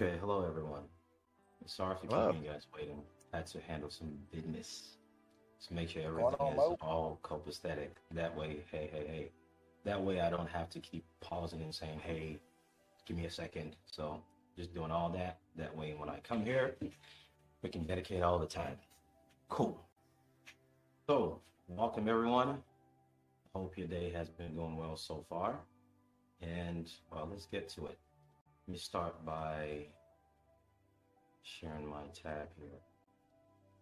Okay, hello everyone. Sorry for Hello. keeping you guys waiting. I had to handle some business to make sure What's going everything on, is Mo? all copacetic. That way, hey. That way I don't have to keep pausing and saying, hey, give me a second. So just doing all that. That way when I come here, we can dedicate all the time. Cool. So welcome everyone. Hope your day has been going well so far. And well, let's get to it. Let me start by sharing my tab here.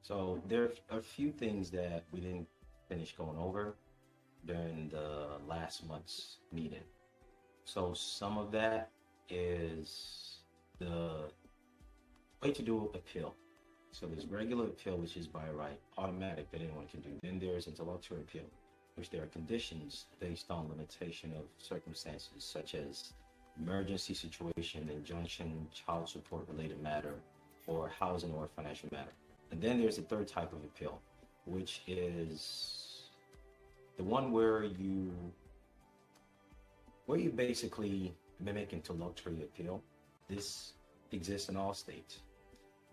So there are a few things that we didn't finish going over during the last month's meeting. So some of that is the way to do appeal. So there's regular appeal, which is by right, automatic that anyone can do. Then there's interlocutory appeal, which there are conditions based on limitation of circumstances, such as emergency situation, injunction, child support related matter, or housing or financial matter. And then there's the third type of appeal, which is the one where you basically mimic interlocutory appeal. This exists in all states.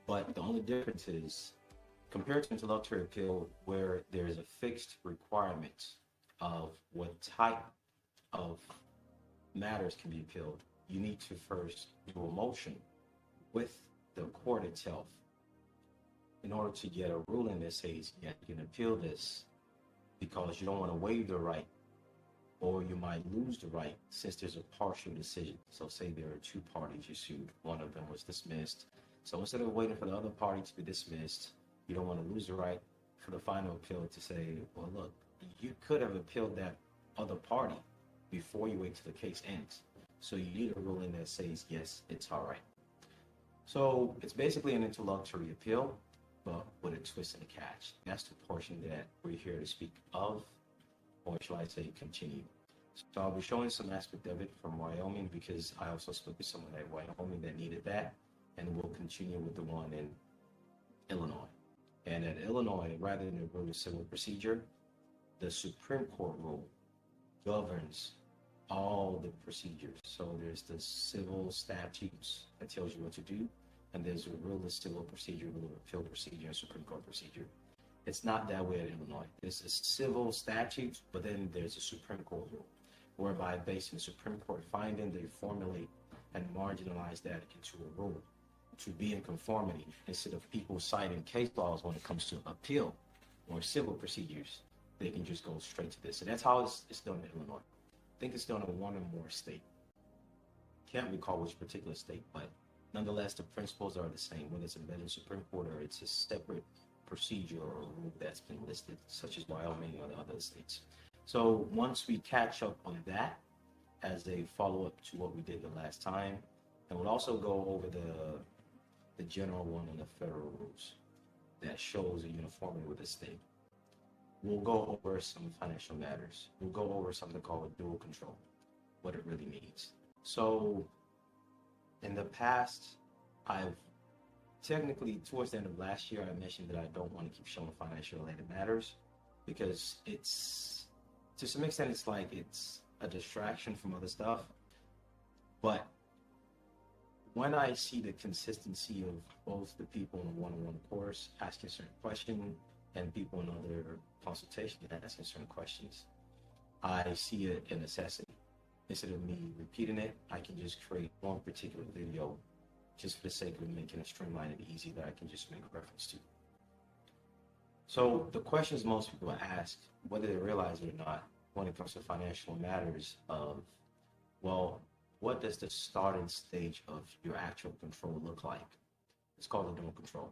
But the only difference is compared to interlocutory appeal, where there is a fixed requirement of what type of matters can be appealed, you need to first do a motion with the court itself in order to get a ruling that says, yeah, you can appeal this because you don't want to waive the right or you might lose the right since there's a partial decision. So say there are two parties you sued, one of them was dismissed. So instead of waiting for the other party to be dismissed, you don't want to lose the right for the final appeal to say, well, look, you could have appealed that other party before you wait till the case ends. So you need a ruling that says, yes, it's all right. So it's basically an interlocutory appeal, but with a twist and a catch. That's the portion that we're here to speak of, or shall I say continue. So I'll be showing some aspect of it from Wyoming because I also spoke to someone at Wyoming that needed that, and we'll continue with the one in Illinois. And at Illinois, rather than a rule of civil procedure, the Supreme Court rule governs all the procedures. So there's the civil statutes that tells you what to do, and there's a rule of civil procedure, rule of appeal procedure, and Supreme Court procedure. It's not that way at Illinois. There's a civil statute, but then there's a Supreme Court rule, whereby based on the Supreme Court finding, they formulate and marginalize that into a rule to be in conformity instead of people citing case laws when it comes to appeal or civil procedures. They can just go straight to this. So that's how it's done in Illinois. I think it's done in one or more state. Can't recall which particular state, but nonetheless, the principles are the same, whether it's embedded in Supreme Court or it's a separate procedure or rule that's been listed, such as Wyoming or the other states. So once we catch up on that as a follow-up to what we did the last time, and we'll also go over the general one on the federal rules that shows a uniformity with the state. We'll go over some financial matters. We'll go over something called dual control, what it really means. So in the past, I've technically towards the end of last year, I mentioned that I don't want to keep showing financial related matters because it's, to some extent, it's like it's a distraction from other stuff. But when I see the consistency of both the people in a one-on-one course asking certain questions and people in other consultations asking certain questions, I see it a necessity. Instead of me repeating it, I can just create one particular video just for the sake of making it streamlined and easy that I can just make reference to. So the questions most people ask, whether they realize it or not, when it comes to financial matters of, well, what does the starting stage of your actual control look like? It's called the dual control.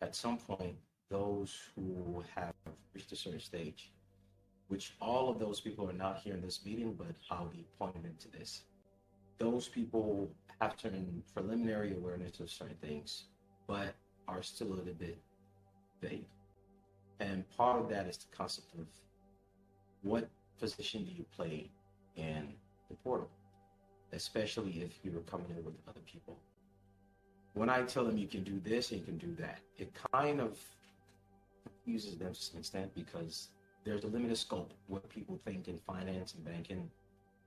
At some point, those who have reached a certain stage, which all of those people are not here in this meeting, but I'll be pointing into this. Those people have certain preliminary awareness of certain things, but are still a little bit vague. And part of that is the concept of what position do you play in the portal, especially if you're coming in with other people. When I tell them you can do this and you can do that, it kind of confuses them to some extent because there's a limited scope what people think in finance and banking,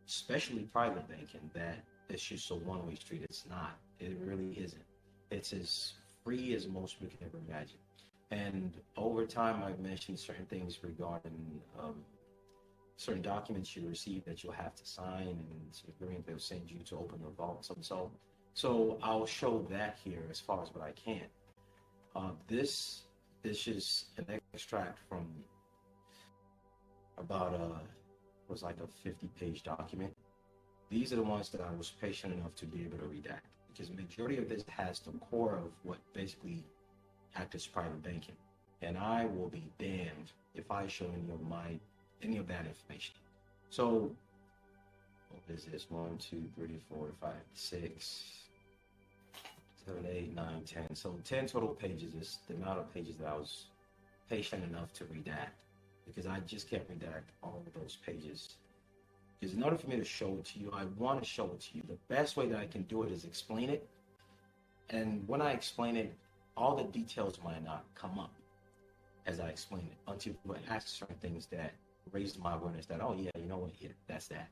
especially private banking, that it's just a one-way street. It's not. It really isn't. It's as free as most people can ever imagine. And over time, I've mentioned certain things regarding certain documents you receive that you'll have to sign, and some agreement they'll send you to open the vault. So I'll show that here as far as what I can. This is just an extract from about was like a 50-page document. These are the ones that I was patient enough to be able to redact, because the majority of this has the core of what basically acts as private banking. And I will be damned if I show any of that information. So what is this? 1, 2, 3, 4, 5, 6, 7, 8, 9, 10. So 10 total pages is the amount of pages that I was patient enough to redact, because I just can't redact all of those pages. Because in order for me to show it to you, I want to show it to you. The best way that I can do it is explain it. And when I explain it, all the details might not come up as I explain it until you ask certain things that raised my awareness that, oh yeah, you know what, yeah, that's that.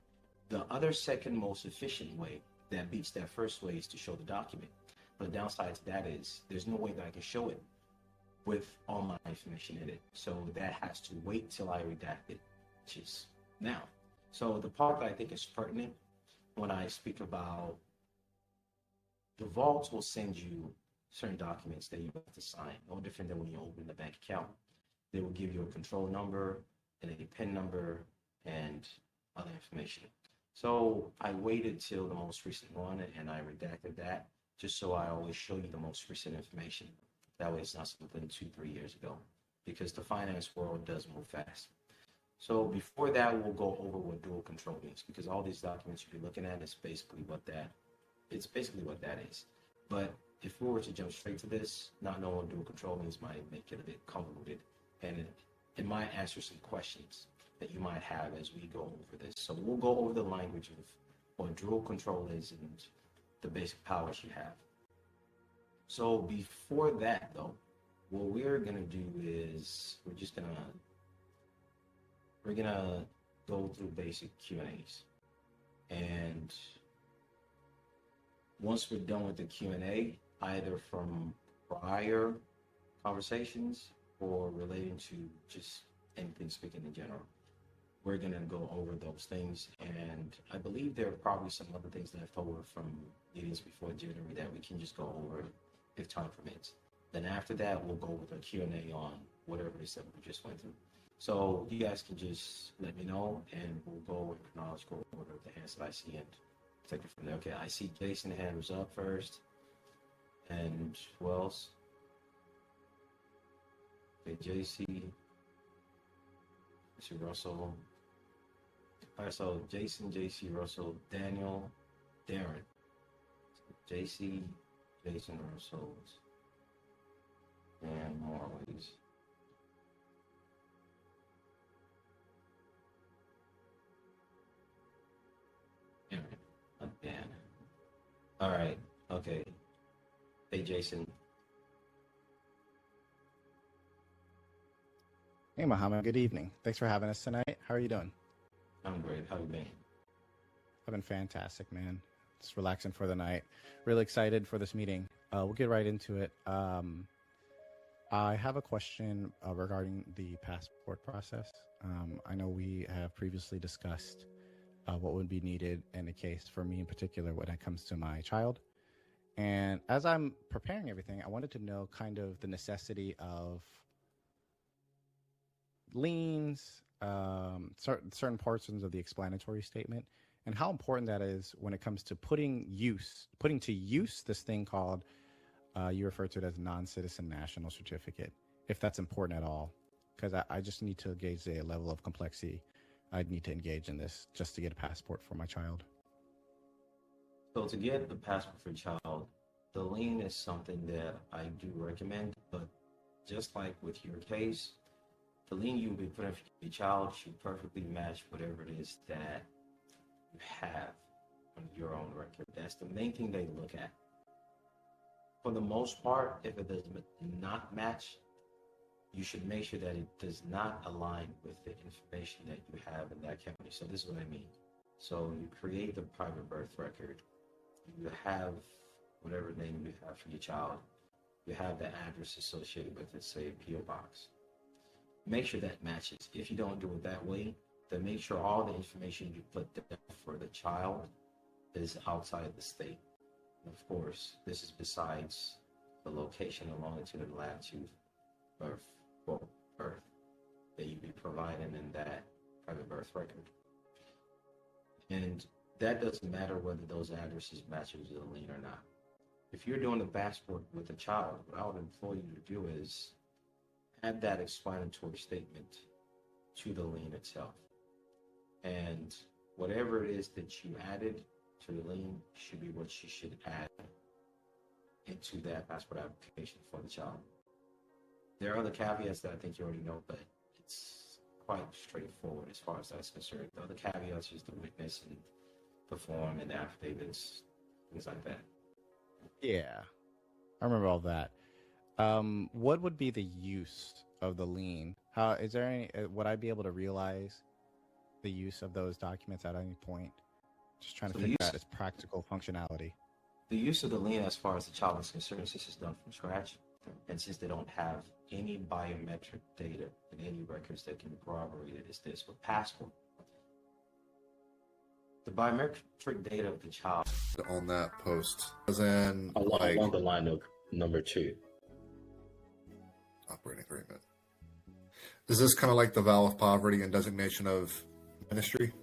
The other second most efficient way that beats that first way is to show the document. But the downside to that is there's no way that I can show it with all my information in it. So that has to wait till I redact it, which is now. So the part that I think is pertinent when I speak about the vaults will send you certain documents that you have to sign, no different than when you open the bank account. They will give you a control number and a PIN number and other information. So I waited till the most recent one and I redacted that, just so I always show you the most recent information. That way it's not something 2-3 years ago, because the finance world does move fast. So before that, we'll go over what dual control means, because all these documents you'll be looking at is basically what that is. But if we were to jump straight to this, not knowing what dual control means might make it a bit convoluted, and it might answer some questions that you might have as we go over this. So we'll go over the language of what dual control is and the basic powers you have. So before that, though, what we're gonna do is we're gonna go through basic Q&As, and once we're done with the Q&A, either from prior conversations or relating to just anything speaking in general, we're gonna go over those things. And I believe there are probably some other things left over from meetings before January that we can just go over if time permits. Then after that, we'll go with a Q&A on whatever it is that we just went through. So you guys can just let me know, and we'll go in chronological order of the hands that I see and take it from there. Okay, I see Jason hand was up first, and who else? Okay, JC, Russell. All right, so Jason, JC, Russell, Daniel, Darren. JC, Jason, Russell, and Marley's. Dan. All right. Okay. Hey, Jason. Hey, Mohammed. Good evening. Thanks for having us tonight. How are you doing? I'm great. How you been? I've been fantastic, man. Just relaxing for the night. Really excited for this meeting. We'll get right into it. I have a question regarding the passport process. I know we have previously discussed what would be needed in a case for me in particular when it comes to my child. And as I'm preparing everything, I wanted to know kind of the necessity of liens, certain portions of the explanatory statement, and how important that is when it comes to putting to use this thing called, you refer to it as non-citizen national certificate, if that's important at all. Because I just need to gauge the level of complexity I'd need to engage in this just to get a passport for my child. So to get the passport for your child, the lien is something that I do recommend, but just like with your case, the lien you will be putting for your child should perfectly match whatever it is that you have on your own record. That's the main thing they look at. For the most part, if it does not match, you should make sure that it does not align with the information that you have in that county. So this is what I mean. So you create the private birth record, you have whatever name you have for your child, you have the address associated with it, say PO box. Make sure that matches. If you don't do it that way, then make sure all the information you put there for the child is outside the state. Of course, this is besides the location, the longitude, and latitude of birth that you be providing in that private birth record. And that doesn't matter whether those addresses match with the lien or not. If you're doing a passport with a child, what I would implore you to do is add that explanatory statement to the lien itself. And whatever it is that you added to the lien should be what you should add into that passport application for the child. There are other caveats that I think you already know, but it's quite straightforward as far as that's concerned. The other caveats is the witness and the form and the affidavits, things like that. Yeah, I remember all that. What would be the use of the lien? How is there any? Would I be able to realize the use of those documents at any point? Just trying to figure out its practical functionality. The use of the lien, as far as the child is concerned, since it's done from scratch, and since they don't have any biometric data and any records that can corroborate it, is this with passport. The biometric data of the child on that post, as in along the line of number 2. Operating agreement. Is this kind of like the vow of poverty and designation of ministry?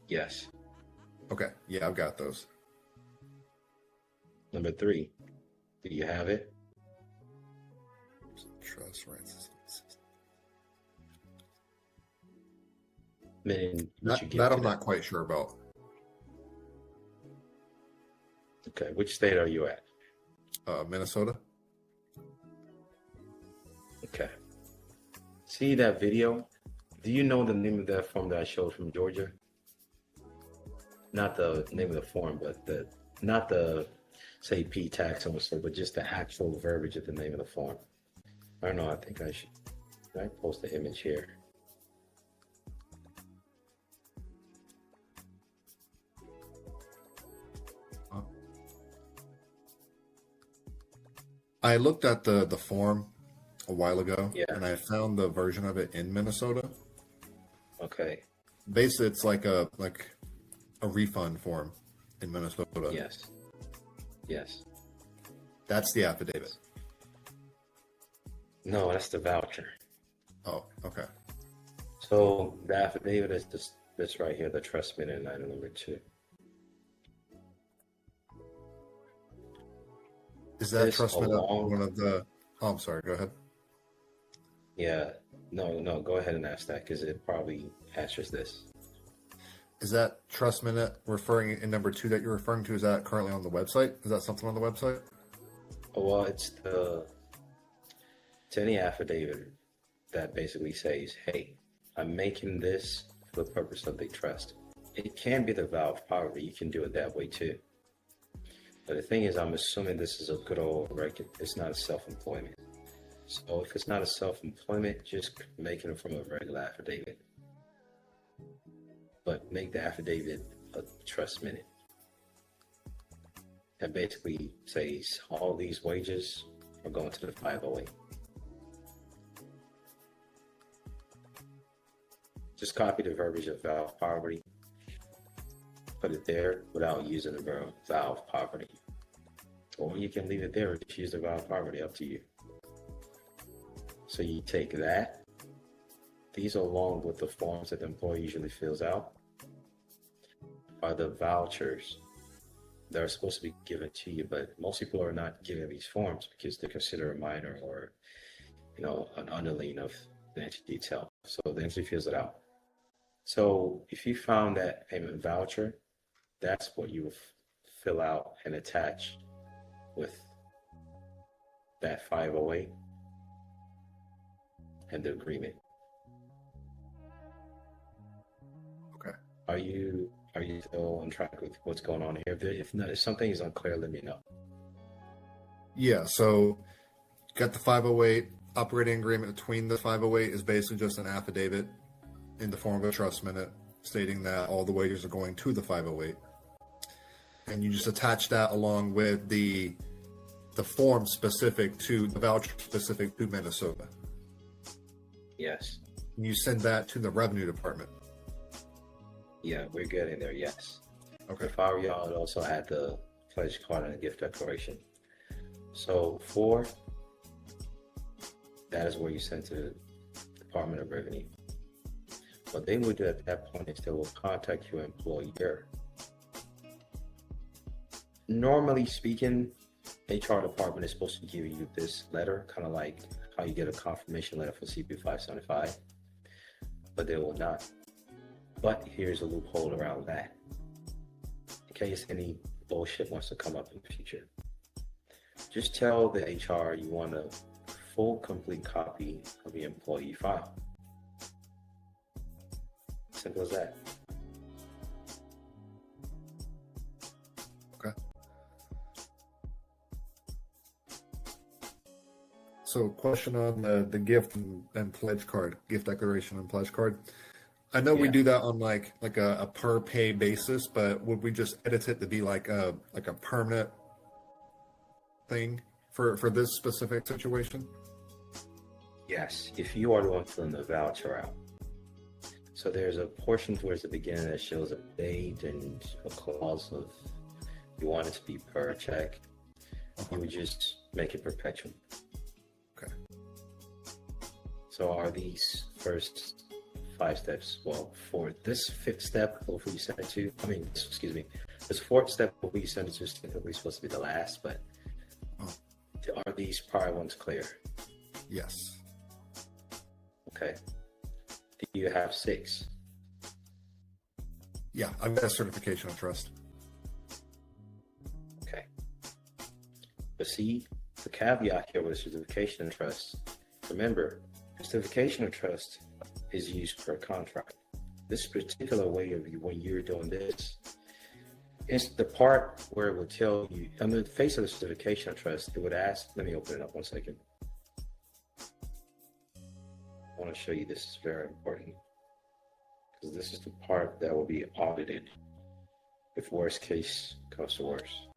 Yes. Okay. Yeah, I've got those. Number 3. Do you have it? Trust rights. Meaning that I'm not quite sure about. Okay. Which state are you at? Minnesota. Okay. See that video? Do you know the name of that form that I showed from Georgia? Not the name of the form, but not the say P tax or so, but just the actual verbiage of the name of the form. I don't know. I think I should. I post the image here. I looked at the form a while ago, yeah, and I found the version of it in Minnesota. Okay. Basically, it's like a refund form in Minnesota. Yes. Yes. That's the affidavit. No, that's the voucher. Oh, okay. So the affidavit is this right here, the trust minute in item number 2. Is that trust minute one of the? Oh, I'm sorry. Go ahead. Yeah. No. Go ahead and ask that because it probably answers this. Is that trust minute referring in number 2 that you're referring to? Is that currently on the website? Is that something on the website? Oh, well, it's any affidavit that basically says, "Hey, I'm making this for the purpose of the trust." It can be the vow of poverty. You can do it that way too. But the thing is, I'm assuming this is a good old record. It's not a self-employment. So if it's not a self-employment, just making it from a regular affidavit. But make the affidavit a trust minute. That basically says all these wages are going to the 508. Just copy the verbiage of vow of poverty. Put it there without using the verb vow of poverty. Or you can leave it there and just use the vow of poverty, up to you. So you take that. These along with the forms that the employee usually fills out are the vouchers that are supposed to be given to you, but most people are not given these forms because they consider a minor or, an underling of the entity detail. So the entity fills it out. So if you found that payment voucher, that's what you will fill out and attach with that 508 and the agreement. Okay. Are you still on track with what's going on here? If something is unclear, let me know. Yeah, so got the 508 operating agreement between the 508 is basically just an affidavit in the form of a trust minute stating that all the wages are going to the 508. and you just attach that along with the form specific to the voucher specific to Minnesota. Yes. You send that to the revenue department. Yeah, we're getting there. Yes. Okay. If I were y'all, I'd also add the pledge card and the gift declaration. So 4, that is where you send to the Department of Revenue. What they will do at that point is they will contact your employer. Normally speaking, HR department is supposed to give you this letter, kind of like how you get a confirmation letter for CP 575, but they will not. But here's a loophole around that. In case any bullshit wants to come up in the future, just tell the HR you want a full, complete copy of the employee file. Simple as that. Okay. So, question on the gift and pledge card, gift declaration and pledge card. I know we do that on like a per pay basis, but would we just edit it to be like a permanent thing for this specific situation? Yes, if you are the one filling the voucher out. So there's a portion towards the beginning that shows a date and a clause of you want it to be per check. You would just make it perpetual. Okay. So are these first 5 steps? Well, for this 5th step, before you send it to, this 4th step before you send it to is typically supposed to be the last, but are these prior ones clear? Yes. Okay. Do you have 6? Yeah, I've got a certification of trust. Okay. But see, the caveat here with certification of trust, remember, certification of trust is used per contract. This particular way of you, when you're doing this, it's the part where it will tell you, on the face of the certification of trust, it would ask, let me open it up one second. I want to show you this is very important, because this is the part that will be audited if worst case comes to worst.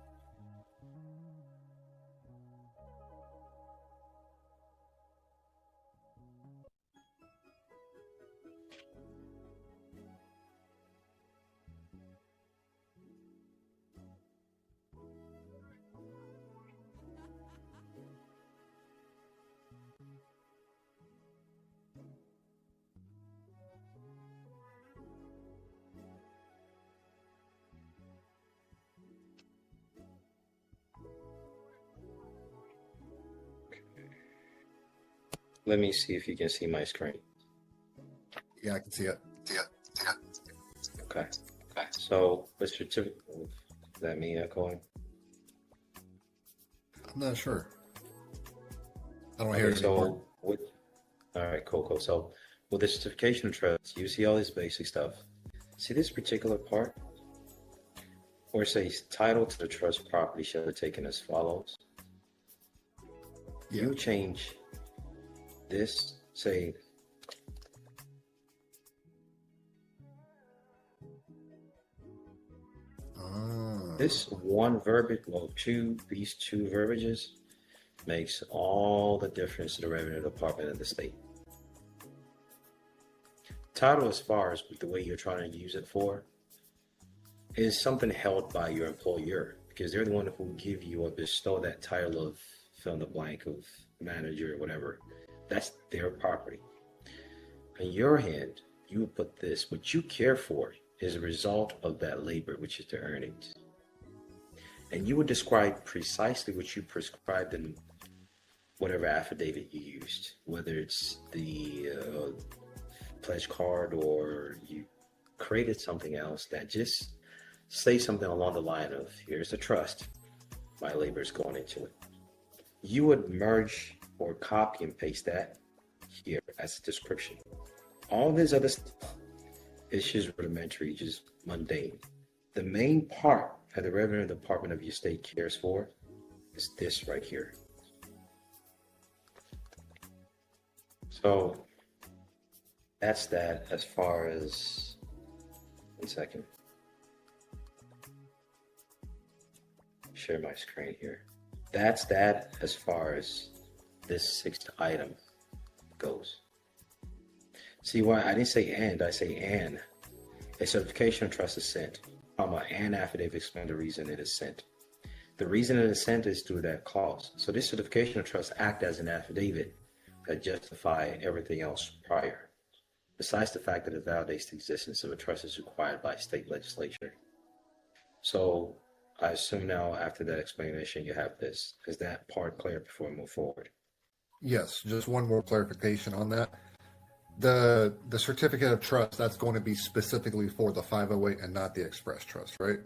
Let me see if you can see my screen. Yeah, I can see it. Okay. So the certificate, is that me echoing? I'm not sure. I don't hear it So anymore. all right, cool. So with the certification of trust, you see all this basic stuff. See this particular part where it says title to the trust property shall be taken as follows. Yeah. You change this, say, this one verbiage, well, these two verbiages makes all the difference to the revenue department of the state. Title, as far as the way you're trying to use it for, is something held by your employer, because they're the one who give you or bestow that title of fill in the blank of manager or whatever. That's their property. On your hand, you would put this, what you care for is a result of that labor, which is the earnings. And you would describe precisely what you prescribed in whatever affidavit you used, whether it's the pledge card or you created something else that just say something along the line of, here's the trust, my labor is going into it. You would merge or copy and paste that here as a description. All this other stuff is just rudimentary, just mundane. The main part that the revenue department of your state cares for is this right here. So that's that as far as, one second. share my screen here. That's that as far as this sixth item goes. See why I didn't say and, I say and. A certification of trust is sent, an affidavit explains the reason it is sent. The reason it is sent is through that clause. So this certification of trust acts as an affidavit that justify everything else prior. Besides the fact that it validates the existence of a trust is required by state legislature. So I assume now after that explanation you have this. Is that part clear before we move forward? Yes, just one more clarification on that. The certificate of trust, that's going to be specifically for the 508 and not the express trust, right?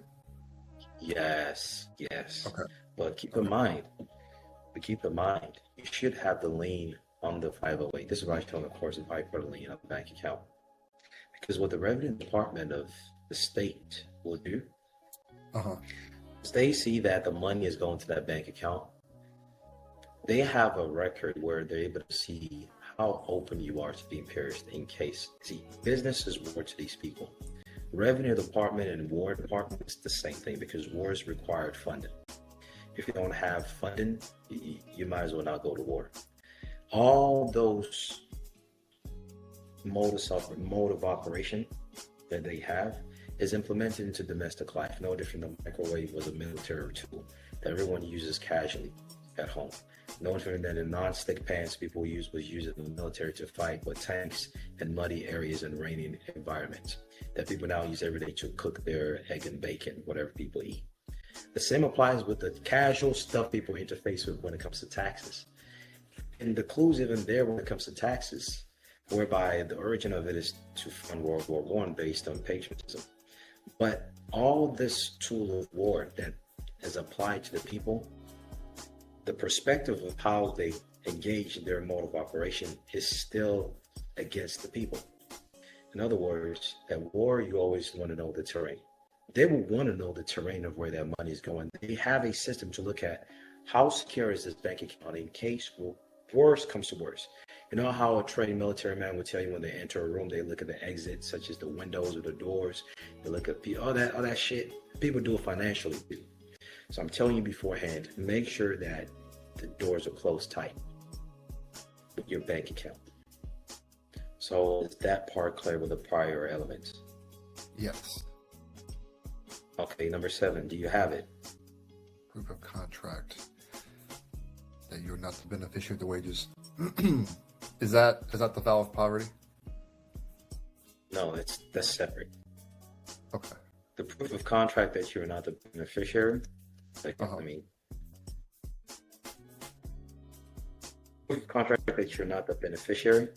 Yes. Okay. But keep in mind, you should have the lien on the 508. This is what I told, of course, if I put a lien on the bank account. Because what the Revenue Department of the state will do, is they see that the money is going to that bank account. They have a record where they're able to see how open you are to being pierced in case. See, business is war to these people. Revenue Department and War Department is the same thing because wars required funding. If you don't have funding, you might as well not go to war. All those mode of operation that they have is implemented into domestic life. No different than microwave was a military tool that everyone uses casually at home. No different than the non-stick pans people was used in the military to fight with tanks in muddy areas and raining environments that people now use every day to cook their egg and bacon, whatever people eat. The same applies with the casual stuff people interface with when it comes to taxes. And the clue's even there when it comes to taxes, whereby the origin of it is to fund World War I based on patriotism. But all this tool of war that is applied to the people, the perspective of how they engage in their mode of operation is still against the people. In other words, at war, you always want to know the terrain. They will want to know the terrain of where their money is going. They have a system to look at how secure is this bank account in case worse comes to worse. You know how a trained military man would tell you when they enter a room, they look at the exits, such as the windows or the doors. They look at all that shit. People do it financially too. So I'm telling you beforehand, make sure that the doors are closed tight with your bank account. So is that part clear with the prior elements? Yes. Okay, number 7, do you have it? Proof of contract that you're not the beneficiary of the wages. Is that the vow of poverty? No, that's separate. Okay. The proof of contract that you're not the beneficiary. Proof of contract that you're not the beneficiary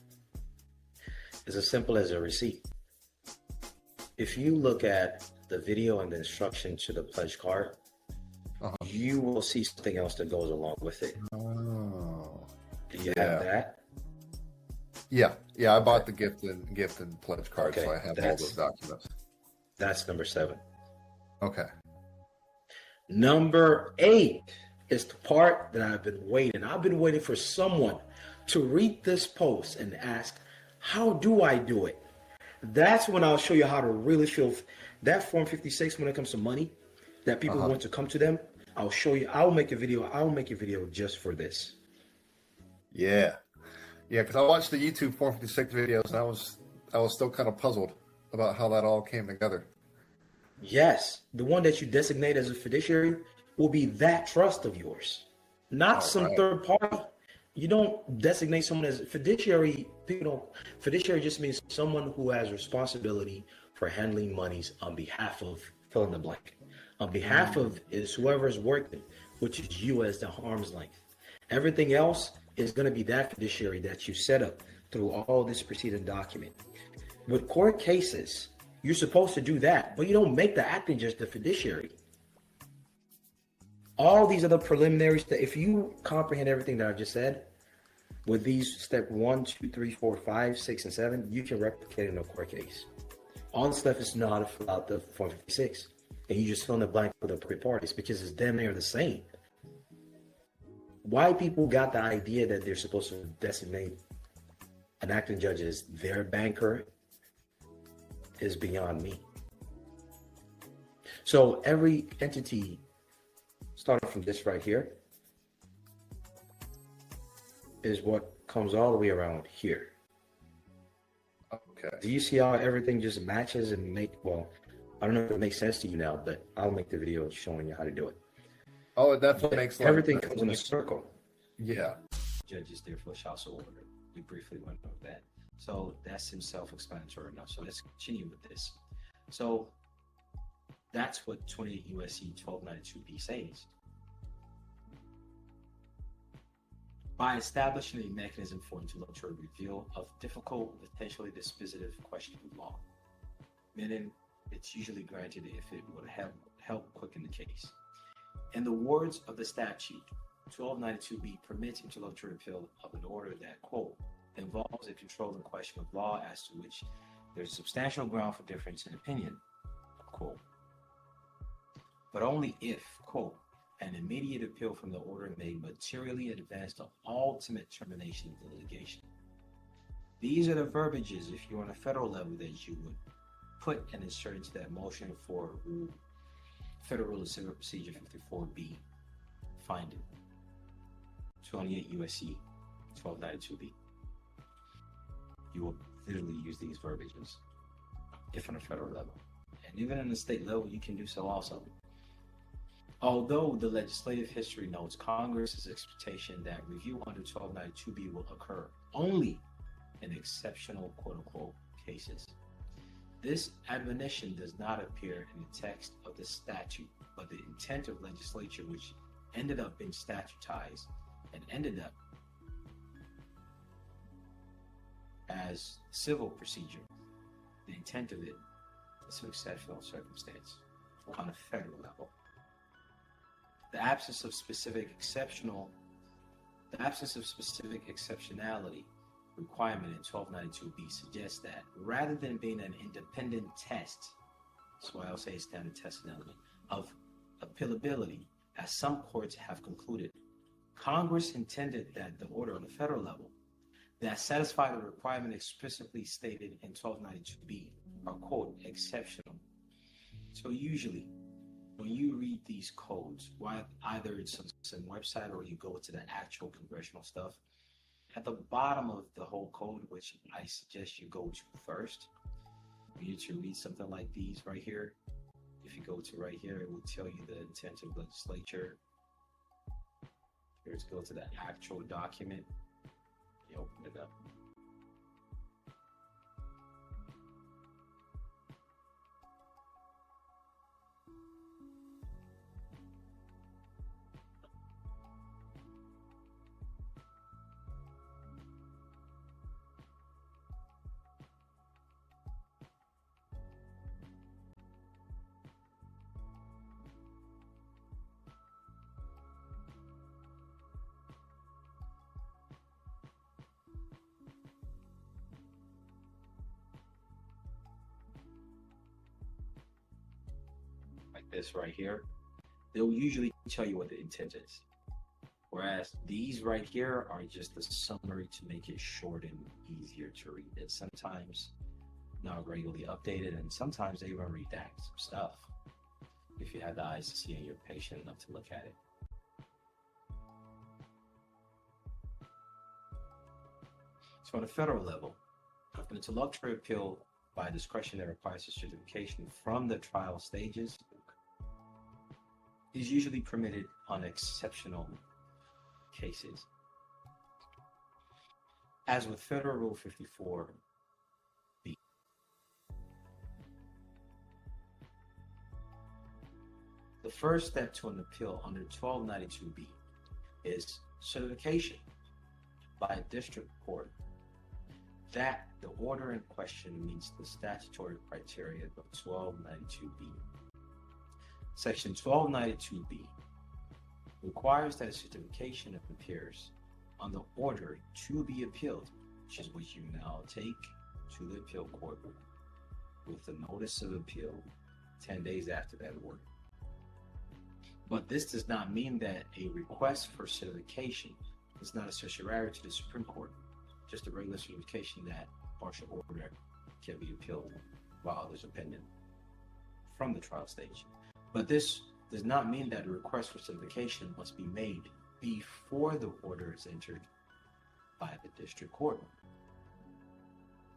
is as simple as a receipt. If you look at the video and the instruction to the pledge card, you will see something else that goes along with it. Oh. Do you have that? Yeah. I bought the gift and pledge card, so I have all those documents. That's number 7. Okay. Number 8 is the part that I've been waiting. I've been waiting for someone to read this post and ask, how do I do it? That's when I'll show you how to really feel that Form 56 when it comes to money that people want to come to them. I'll show you. I'll make a video just for this. Yeah, because I watched the YouTube Form 56 videos and I was still kind of puzzled about how that all came together. Yes, the one that you designate as a fiduciary will be that trust of yours, not third party. You don't designate someone as a fiduciary. Fiduciary just means someone who has responsibility for handling monies on behalf of fill in the blank. On behalf of is whoever is working, which is you as the arm's length. Everything else is going to be that fiduciary that you set up through all this preceding document. With court cases, you're supposed to do that, but you don't make the acting judge the fiduciary. All these other preliminaries, if you comprehend everything that I just said, with these step 1, 2, 3, 4, 5, 6, and 7, you can replicate it in a court case. All the stuff is not to fill out the Form 56, and you just fill in the blank for the appropriate parties because it's damn near the same. Why people got the idea that they're supposed to designate an acting judge as their banker is beyond me. So every entity starting from this right here, is what comes all the way around here. Okay. Do you see how everything just matches and I don't know if it makes sense to you now, but I'll make the video showing you how to do it. Oh, it definitely makes everything comes in a circle. Yeah. Judges therefore shall so order. We briefly went over that. So that seems self-explanatory enough. So let's continue with this. So that's what 28 U.S.C. 1292b says. By establishing a mechanism for interlocutory review of difficult, potentially dispositive questions of law, meaning it's usually granted if it would help quicken the case. In the words of the statute, 1292b permits interlocutory appeal of an order that, quote, involves a controlling question of law as to which there's substantial ground for difference in opinion, quote, but only if, quote, an immediate appeal from the order may materially advance the ultimate termination of the litigation. These are the verbiages, if you're on a federal level, that you would put and insert into that motion for Federal Rule of Civil Procedure 54B finding 28 U.S.C. 1292B. You will literally use these verbiages if on a federal level. And even on the state level, you can do so also. Although the legislative history notes Congress's expectation that review under 1292B will occur only in exceptional quote-unquote cases, this admonition does not appear in the text of the statute, but the intent of legislature, which ended up being statutized and ended up as civil procedure. The intent of it is an exceptional circumstance on a federal level. The absence of specific exceptionality requirement in 1292B suggests that rather than being an independent test, that's why I'll say it's down to test an element of appealability, as some courts have concluded, Congress intended that the order on the federal level that satisfy the requirement explicitly stated in 1292B are, quote, exceptional. So usually, when you read these codes, either it's on some website or you go to the actual congressional stuff, at the bottom of the whole code, which I suggest you go to first, you need to read something like these right here. If you go to right here, it will tell you the intent of legislature. Let's go to the actual document. You open it up. Like this right here, they'll usually tell you what the intent is. Whereas these right here are just a summary to make it short and easier to read. And sometimes not regularly updated, and sometimes they even redact some stuff if you have the eyes to see and you're patient enough to look at it. So on a federal level, an interlocutory appeal by discretion that requires a certification from the trial stages is usually permitted on exceptional cases. As with Federal Rule 54B. The first step to an appeal under 1292B is certification by a district court that the order in question meets the statutory criteria of 1292B. Section 1292B requires that a certification appears on the order to be appealed, which is what you now take to the appeal court with the notice of appeal 10 days after that order. But this does not mean that a request for certification is not a certiorari to the Supreme Court, just a regular certification that partial order can be appealed while others are pending from the trial stage. But this does not mean that a request for certification must be made before the order is entered by the district court.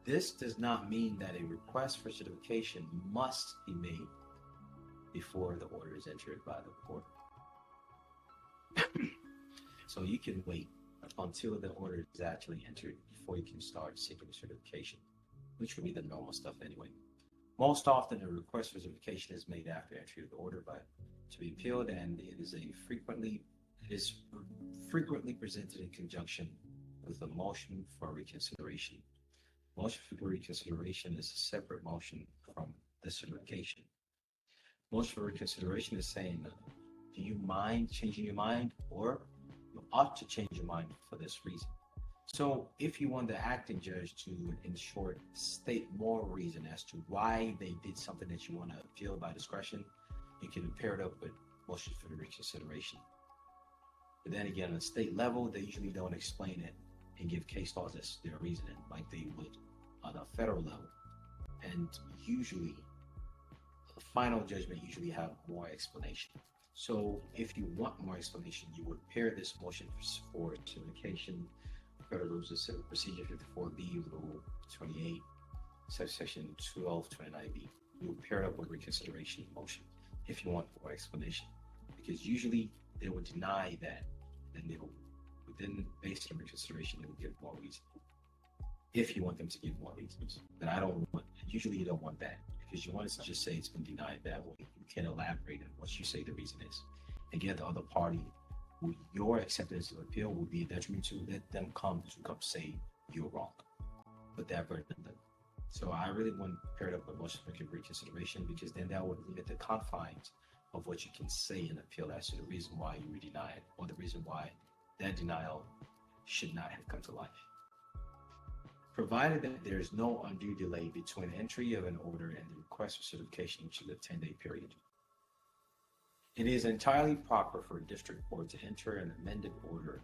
This does not mean that a request for certification must be made before the order is entered by the court. So you can wait until the order is actually entered before you can start seeking certification, which would be the normal stuff anyway. Most often, a request for certification is made after entry of the order to be appealed, and it is frequently presented in conjunction with a motion for reconsideration. Motion for reconsideration is a separate motion from the certification. Motion for reconsideration is saying, do you mind changing your mind, or you ought to change your mind for this reason? So if you want the acting judge to, in short, state more reason as to why they did something that you want to appeal by discretion, you can pair it up with motion for reconsideration. But then again, on the state level, they usually don't explain it and give case laws as their reasoning like they would on a federal level. And usually, the final judgment usually have more explanation. So if you want more explanation, you would pair this motion for certification, Federal Rules of Civil Procedure 54B, Rule 28, subsection 1229B. You would pair it up with reconsideration motion if you want more explanation, because usually they would deny that, and they will, within based on reconsideration, they will give more reason. If you want them to give more reasons, but I don't want. Usually, you don't want that, because you want us to just say it's been denied that way. You can elaborate on what you say the reason is, and get the other party. Your acceptance of appeal will be a detriment to let them come say you're wrong, but that burden them. So I really want paired up with motion for reconsideration, because then that would limit the confines of what you can say in appeal as to the reason why you were denied, or the reason why that denial should not have come to life. Provided that there is no undue delay between entry of an order and the request for certification, which is a 10-day period. It is entirely proper for a district court to enter an amended order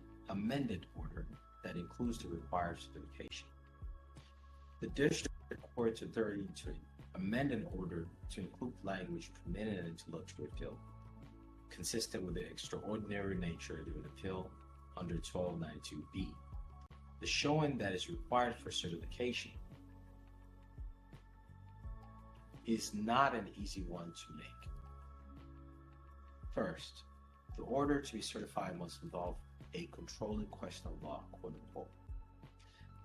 that includes the required certification. The district court's authority to amend an order to include language permitting an interlocutory appeal, consistent with the extraordinary nature of an appeal under 1292B. The showing that is required for certification is not an easy one to make. First, the order to be certified must involve a controlling question of law, quote unquote.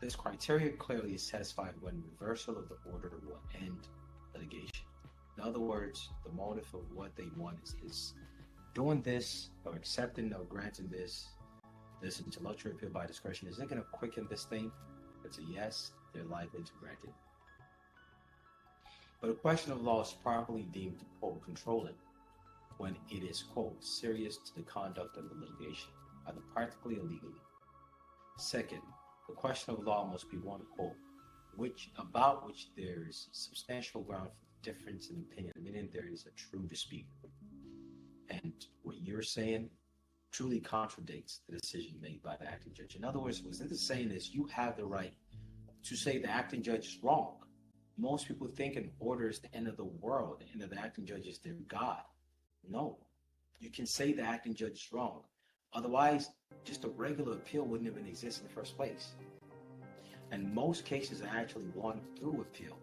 This criteria clearly is satisfied when reversal of the order will end litigation. In other words, the motive of what they want is doing this, or accepting or granting this interlocutory appeal by discretion. Is it going to quicken this thing? If it's a yes, they're likely to grant it. But a question of law is properly deemed, quote, controlling when it is, quote, serious to the conduct of the litigation, either practically or legally. Second, the question of law must be one, quote, about which there is substantial ground for difference in opinion, meaning there is a true dispute. And what you're saying truly contradicts the decision made by the acting judge. In other words, what it's saying is you have the right to say the acting judge is wrong. Most people think an order is the end of the world, the end of the acting judge is their God. No, you can say the acting judge is wrong. Otherwise, just a regular appeal wouldn't even exist in the first place. And most cases are actually won through appeal.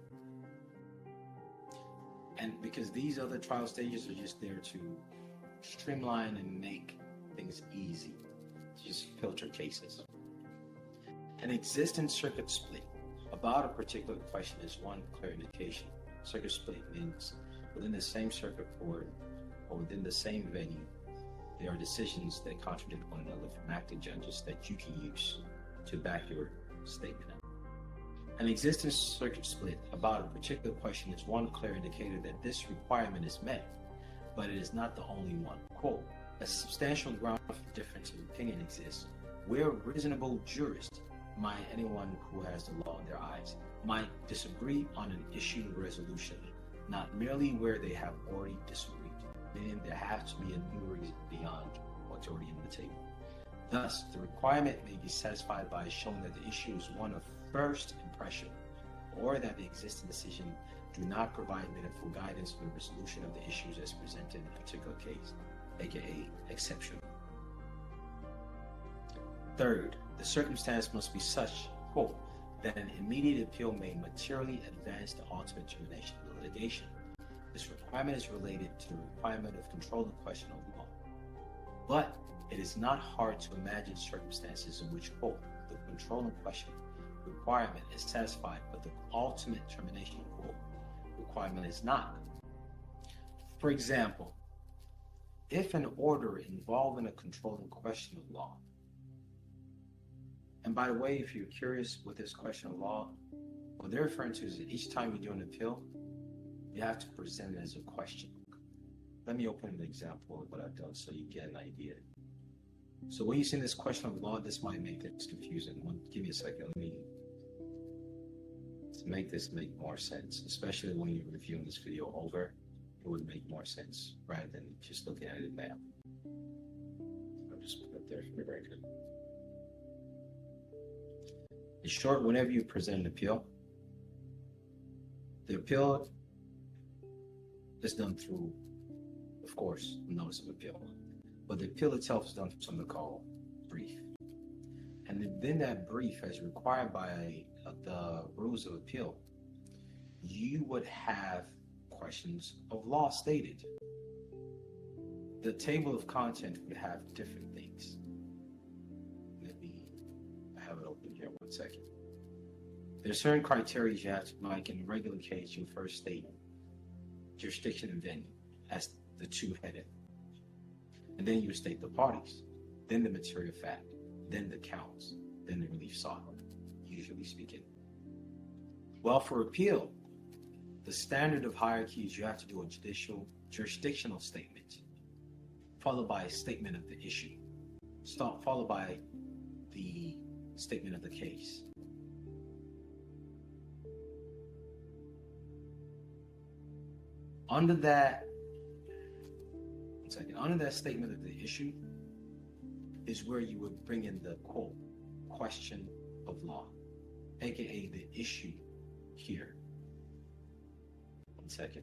And because these other trial stages are just there to streamline and make things easy, just filter cases. An existing circuit split about a particular question is one clear indication. Circuit split means within the same circuit court or within the same venue, there are decisions that contradict one another from acting judges that you can use to back your statement up. An existing circuit split about a particular question is one clear indicator that this requirement is met, but it is not the only one. Quote, a substantial ground for difference in opinion exists where reasonable jurists, anyone who has the law in their eyes, might disagree on an issue resolution, not merely where they have already disagreed, meaning there has to be a new reason beyond what's already on the table. Thus, the requirement may be satisfied by showing that the issue is one of first impression, or that the existing decision do not provide meaningful guidance for the resolution of the issues as presented in a particular case, aka exceptional. Third, the circumstance must be such, quote, that an immediate appeal may materially advance the ultimate termination of the litigation. This requirement is related to the requirement of controlling question of law. But it is not hard to imagine circumstances in which, quote, the controlling question requirement is satisfied, but the ultimate termination, quote, requirement is not. For example, if an order involving a controlling question of law, and by the way, if you're curious with this question of law, what they're referring to is that each time you do an appeal, you have to present it as a question. Let me open an example of what I've done so you get an idea. So when you see this question of law, this might make things confusing. Give me a second. Let me make this make more sense, especially when you're reviewing this video over. It would make more sense rather than just looking at it now. I'll just put it there for the record. In short, whenever you present an appeal, the appeal is done through, of course, a notice of appeal. But the appeal itself is done through something called brief. And then that brief, as required by the rules of appeal, you would have questions of law stated. The table of content would have different things. Let me have it open here 1 second. There's certain criteria you have to, like in a regular case, you first state jurisdiction and venue as the two headed. And then you state the parties, then the material fact, then the counts, then the relief sought, usually speaking. Well, for appeal, the standard of hierarchy is you have to do a jurisdictional statement, followed by a statement of the issue, followed by the statement of the case. Under that statement of the issue is where you would bring in the, quote, question of law, aka the issue here. 1 second.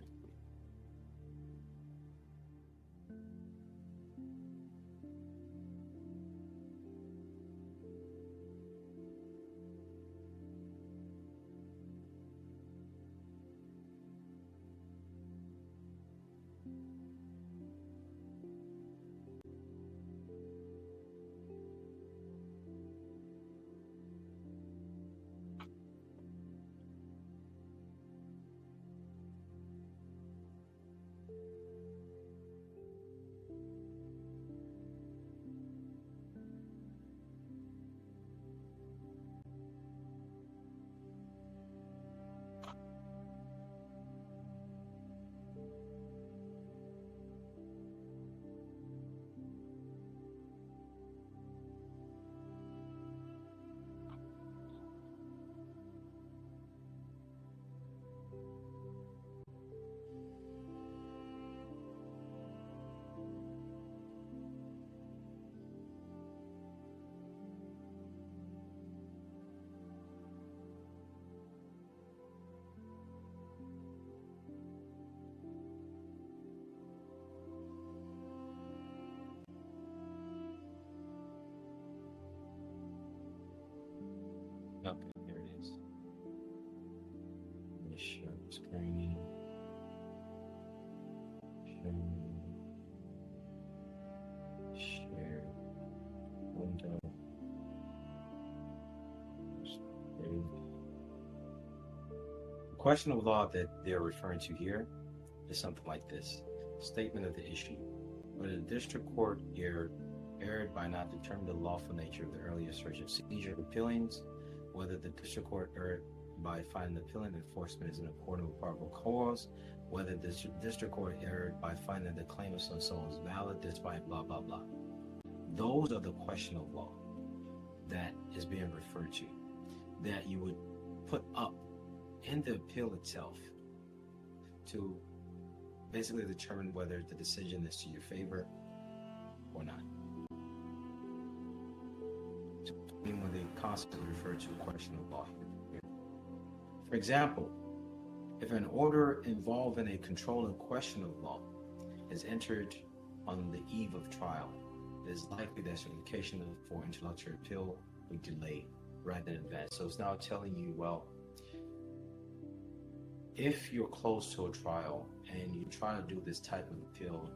Okay, here it is. Let me share the screen. Share window. The question of law that they're referring to here is something like this. Statement of the issue. Whether the district court erred by not determining the lawful nature of the earlier search of seizure appealings, whether the district court erred by finding the appealing enforcement is in accordance with probable cause, whether the district court erred by finding the claim of so and so is valid despite blah, blah, blah. Those are the question of law that is being referred to, that you would put up in the appeal itself to basically determine whether the decision is to your favor or not. When they constantly refer to a question of law here. For example, If an order involving a controlling question of law is entered on the eve of trial, it is likely that certification for interlocutory appeal will be delayed rather than advance. So it's now telling you, well, if you're close to a trial and you try to do this type of appeal,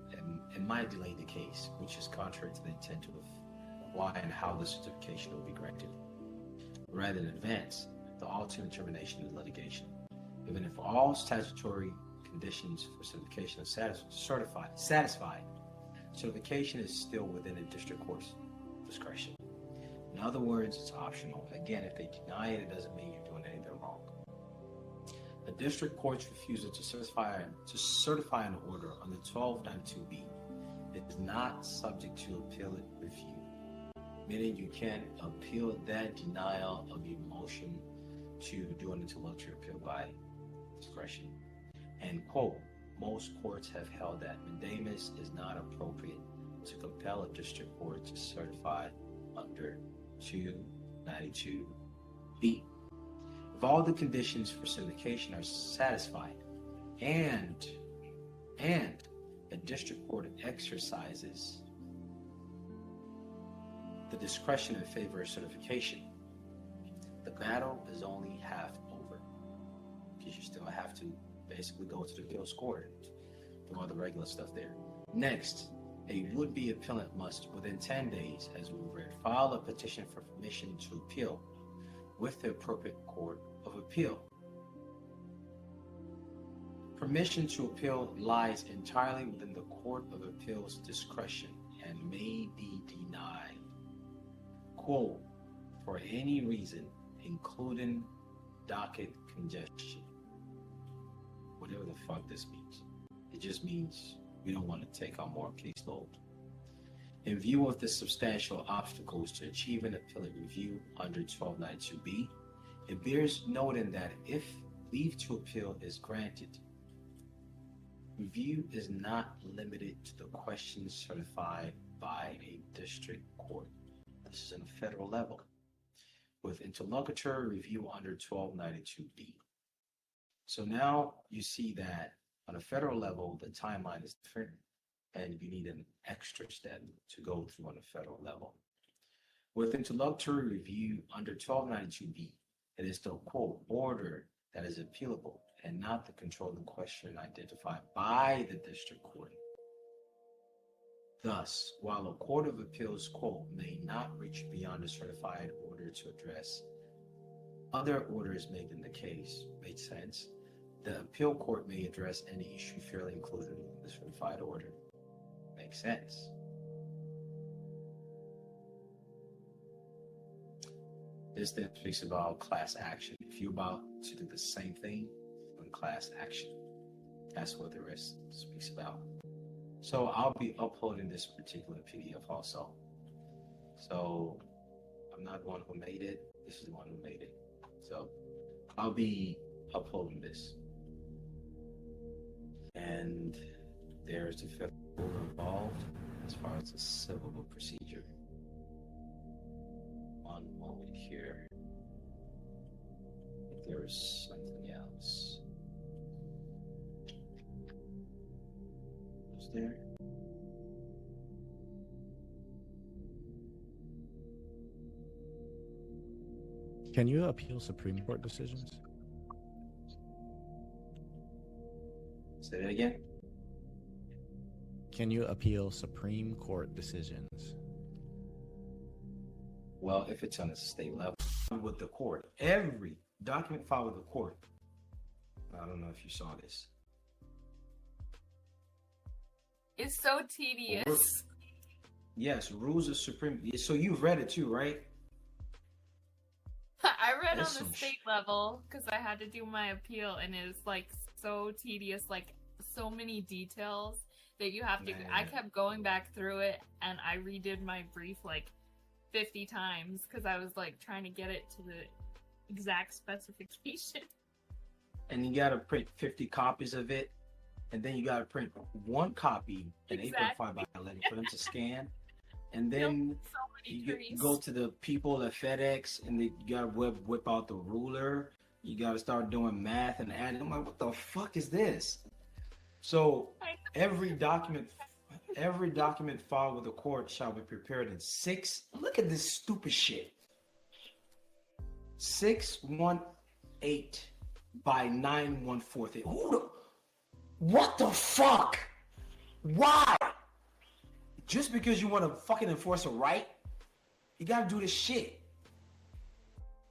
it might delay the case, which is contrary to the intent of why and how the certification will be granted. Rather than advance, the ultimate termination of litigation. Even if all statutory conditions for certification are satisfied, certification is still within the district court's discretion. In other words, it's optional. Again, if they deny it, it doesn't mean you're doing anything wrong. The district court's refusal to certify an order on the 1292B is not subject to appellate review, meaning you can appeal that denial of your motion to do an interlocutory appeal by discretion. And quote, most courts have held that mandamus is not appropriate to compel a district court to certify under 292B. If all the conditions for certification are satisfied and a district court exercises the discretion in favor of certification, the battle is only half over, because you still have to basically go to the appeals court and do all the regular stuff there. Next, a would-be appellant must, within 10 days, as we read, file a petition for permission to appeal with the appropriate court of appeal. Permission to appeal lies entirely within the Court of Appeals' discretion and may be denied, quote, for any reason, including docket congestion. Whatever the fuck this means. It just means we don't want to take on more caseload. In view of the substantial obstacles to achieving appellate review under 1292B, it bears noting that if leave to appeal is granted, review is not limited to the questions certified by a district court. This is on a federal level, with interlocutory review under 1292B. So now you see that on a federal level, the timeline is different, and you need an extra step to go through on a federal level. With interlocutory review under 1292B, it is the, quote, order that is appealable and not the controlling question identified by the district court. Thus, while a court of appeals, quote, may not reach beyond a certified order to address other orders made in the case, makes sense, the appeal court may address any issue fairly included in the certified order. Makes sense. This then speaks about class action. If you're about to do the same thing in class action, that's what the rest speaks about. So I'll be uploading this particular PDF also. So I'm not the one who made it. This is the one who made it. So I'll be uploading this. And there's the federal rule involved as far as the civil procedure. One moment here. If there is something else. Was there? Can you appeal Supreme Court decisions? Say that again. Can you appeal Supreme Court decisions? Well, if it's on a state level, with the court, every document filed with the court. I don't know if you saw this. It's so tedious. Yes, rules of Supreme. So you've read it too, right? I read That's on some the state level because I had to do my appeal, and it was like so tedious, like so many details that you have to. Man. I kept going back through it, and I redid my brief like 50 times because I was like trying to get it to the exact specification. And you got to print 50 copies of it, and then you got to print one copy in Exactly. 8.5 by 11 for them to scan, and then So many you trees. go to the people at FedEx, and they got to whip out the ruler. You got to start doing math and adding. I'm like, what the fuck is this? So every document filed with the court shall be prepared in six. Look at this stupid shit. 618 by 9/1/4. What the fuck? Why? Just because you want to fucking enforce a right, you gotta do this shit.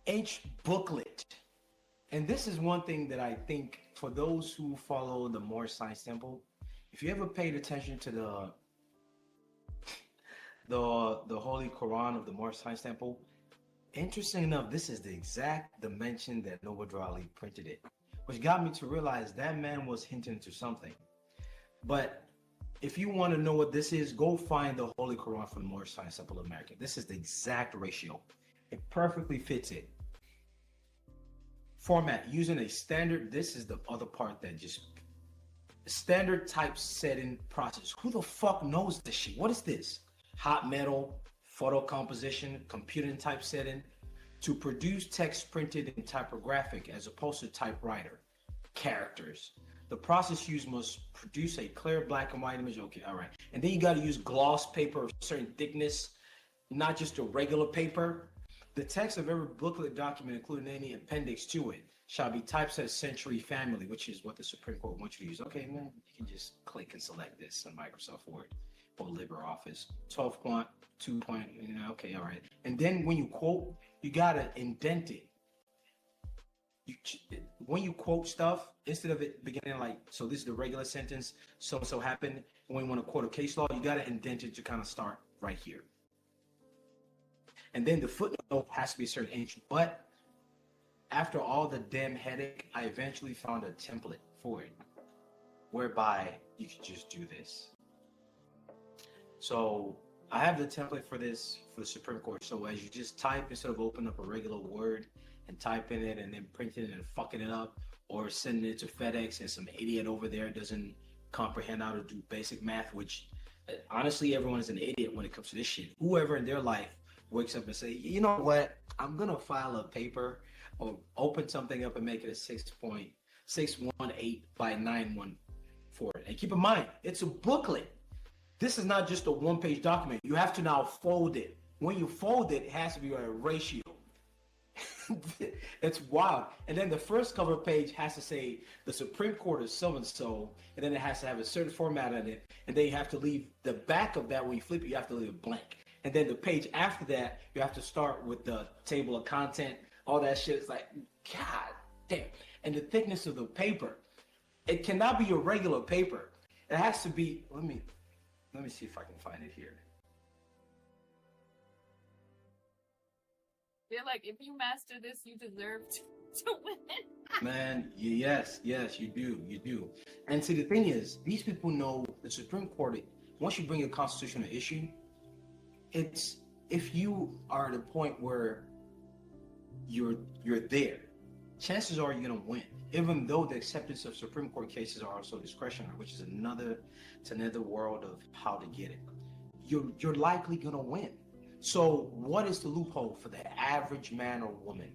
H booklet. And this is one thing that I think for those who follow the Moorish Science Temple, if you ever paid attention to the Holy Quran of the Moorish Science Temple, interesting enough, this is the exact dimension that Noble Drew Ali printed it, which got me to realize that man was hinting to something. But if you want to know what this is, go find the Holy Quran from the Moorish Science Temple of America. This is the exact ratio. It perfectly fits it. Format using a standard. This is the other part that just standard typesetting process. Who the fuck knows this shit? What is this? Hot metal, photo composition, computing typesetting to produce text printed in typographic as opposed to typewriter. Characters. The process used must produce a clear black and white image. Okay, all right. And then you got to use gloss paper of certain thickness, not just a regular paper. The text of every booklet document, including any appendix to it, shall be typeset century family, which is what the Supreme Court wants you to use. Okay, man, you can just click and select this on Microsoft Word or LibreOffice. 12 point, 2 point, okay, all right. And then when you quote, you got to indent it. When you quote stuff, instead of it beginning like, so this is the regular sentence, so happened, when you want to quote a case law, you got to indent it to kind of start right here. And then the footnote has to be a certain inch. But after all the damn headache, I eventually found a template for it, whereby you can just do this. So I have the template for this for the Supreme Court. So as you just type, instead of opening up a regular Word and typing it and then printing it and fucking it up, or sending it to FedEx and some idiot over there doesn't comprehend how to do basic math, which honestly, everyone is an idiot when it comes to this shit. Whoever in their life wakes up and say, you know what, I'm gonna file a paper or open something up and make it a 6.618 by 9/1/4. And keep in mind, it's a booklet. This is not just a one-page document. You have to now fold it. When you fold it, it has to be a ratio. It's wild. And then the first cover page has to say the Supreme Court is so and so, and then it has to have a certain format on it. And then you have to leave the back of that, when you flip it, you have to leave it blank. And then the page after that, you have to start with the table of content. All that shit is like, God damn. And the thickness of the paper, it cannot be a regular paper. It has to be, let me see if I can find it here. They're like, if you master this, you deserve to win. Man, yes, you do. And see, the thing is, these people know the Supreme Court, once you bring a constitutional issue, it's, if you are at a point where you're there, chances are you're gonna win. Even though the acceptance of Supreme Court cases are also discretionary, which is another world of how to get it. You're likely gonna win. So what is the loophole for the average man or woman?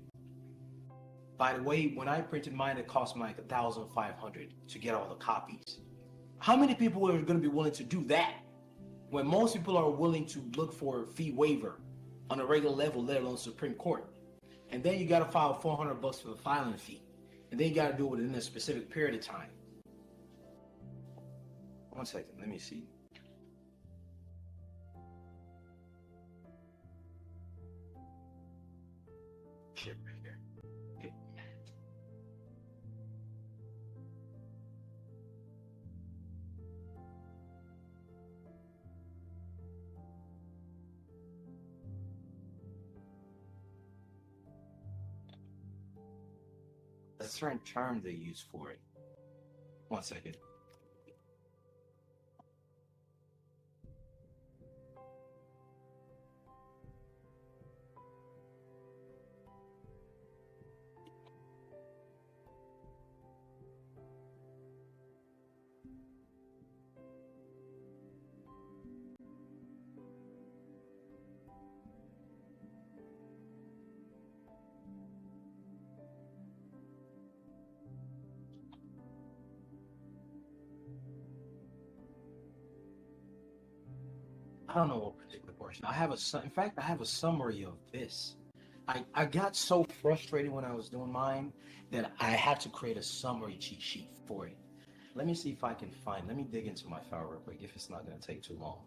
By the way, when I printed mine, it cost me like $1,500 to get all the copies. How many people are gonna be willing to do that? When most people are willing to look for a fee waiver on a regular level, let alone Supreme Court. And then you got to file $400 for the filing fee. And then you got to do it within a specific period of time. 1 second, let me see. Shit right here. Okay. A certain term they use for it. 1 second. I don't know what particular portion. In fact, I have a summary of this. I got so frustrated when I was doing mine that I had to create a summary cheat sheet for it. Let me see if I can let me dig into my file real quick if it's not going to take too long.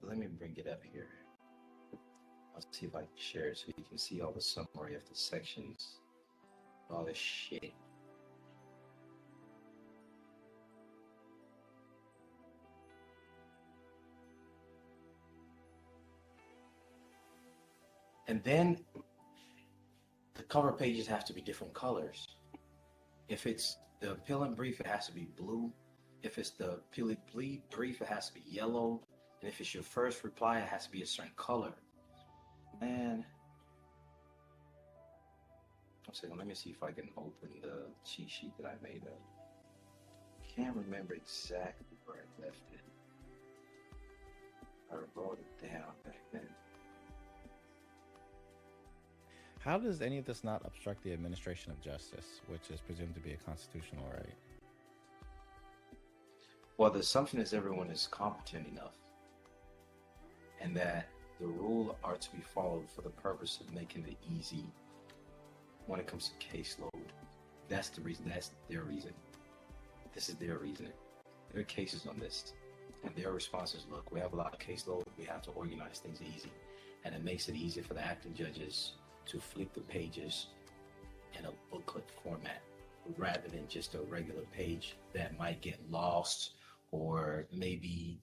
Let me bring it up here. Let's see if I can share it so you can see all the summary of the sections, all this shit. And then the cover pages have to be different colors. If it's the appeal and brief, it has to be blue. If it's the appeal and brief, it has to be yellow. And if it's your first reply, it has to be a certain color. Man. One second, let me see if I can open the cheat sheet that I made up. Can't remember exactly where I left it. I wrote it down back then. How does any of this not obstruct the administration of justice, which is presumed to be a constitutional right? Well, the assumption is everyone is competent enough, and that the rules are to be followed for the purpose of making it easy when it comes to caseload. That's the reason. That's their reason. This is their reasoning. There are cases on this, and their response is, look, we have a lot of caseload. We have to organize things easy, and it makes it easy for the acting judges to flip the pages in a booklet format rather than just a regular page that might get lost, or maybe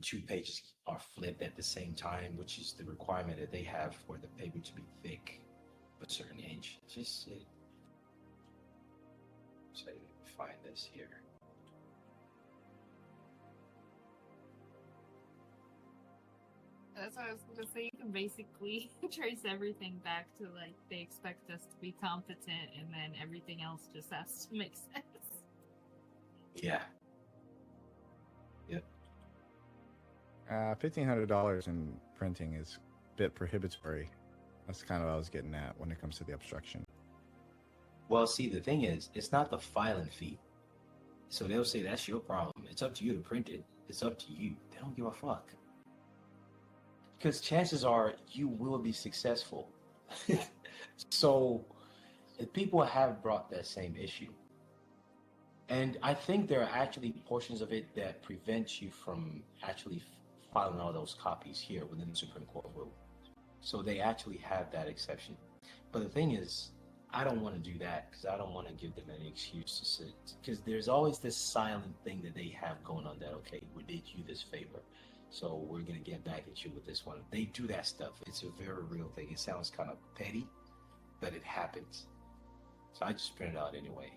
2 pages are flipped at the same time, which is the requirement that they have for the paper to be thick of a certain inch. Just so find this here. That's what I was going to say. You can basically trace everything back to, like, they expect us to be competent, and then everything else just has to make sense. Yeah. Yep. $1,500 in printing is a bit prohibitory. That's kind of what I was getting at when it comes to the obstruction. Well, see, the thing is, it's not the filing fee. So they'll say that's your problem. It's up to you to print it. It's up to you. They don't give a fuck. Because chances are you will be successful. So people have brought that same issue. And I think there are actually portions of it that prevent you from actually filing all those copies here within the Supreme Court rule. So they actually have that exception. But the thing is, I don't want to do that because I don't want to give them any excuse to sit. Because there's always this silent thing that they have going on that, okay, we did you this favor, so we're going to get back at you with this one. They do that stuff. It's a very real thing. It sounds kind of petty, but it happens. So I just print it out anyway.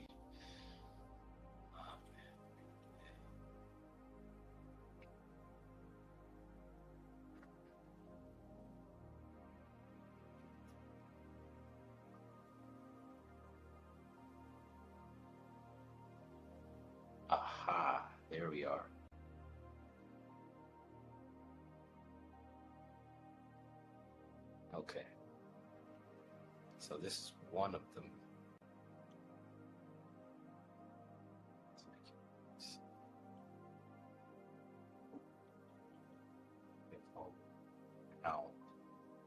Aha, there we are. Okay. So this is one of them. Now,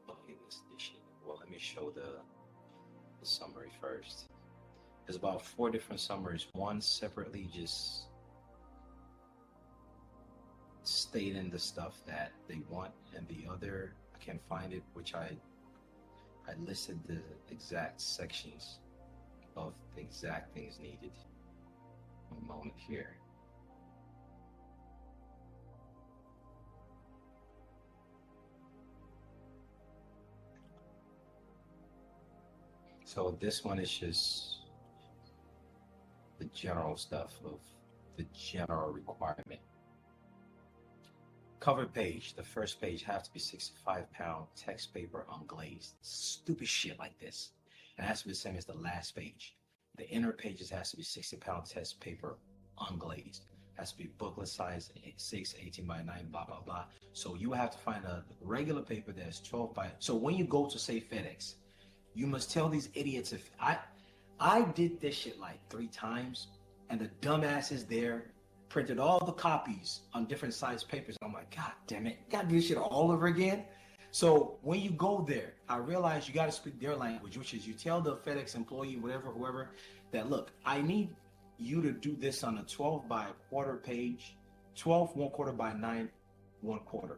okay, this edition. Well, let me show the summary first. There's about 4 different summaries. One separately just stating the stuff that they want, and the other, I can't find it, which I listed the exact sections of the exact things needed. A moment here. So this one is just the general stuff of the general requirement. Cover page, the first page has to be 65-pound text paper unglazed. Stupid shit like this. It has to be the same as the last page. The inner pages has to be 60-pound text paper unglazed. It has to be booklet size 6, 18 by 9, blah, blah, blah. So you have to find a regular paper that's 12 by... So when you go to, say, FedEx, you must tell these idiots if... I did this shit like 3 times, and the dumbasses there printed all the copies on different size papers. I'm like, God damn it, gotta do this shit all over again. So when you go there, I realize you got to speak their language, which is you tell the FedEx employee, whatever, whoever, that look, I need you to do this on a 12 by quarter page, 12 1/4 by 9 1/4,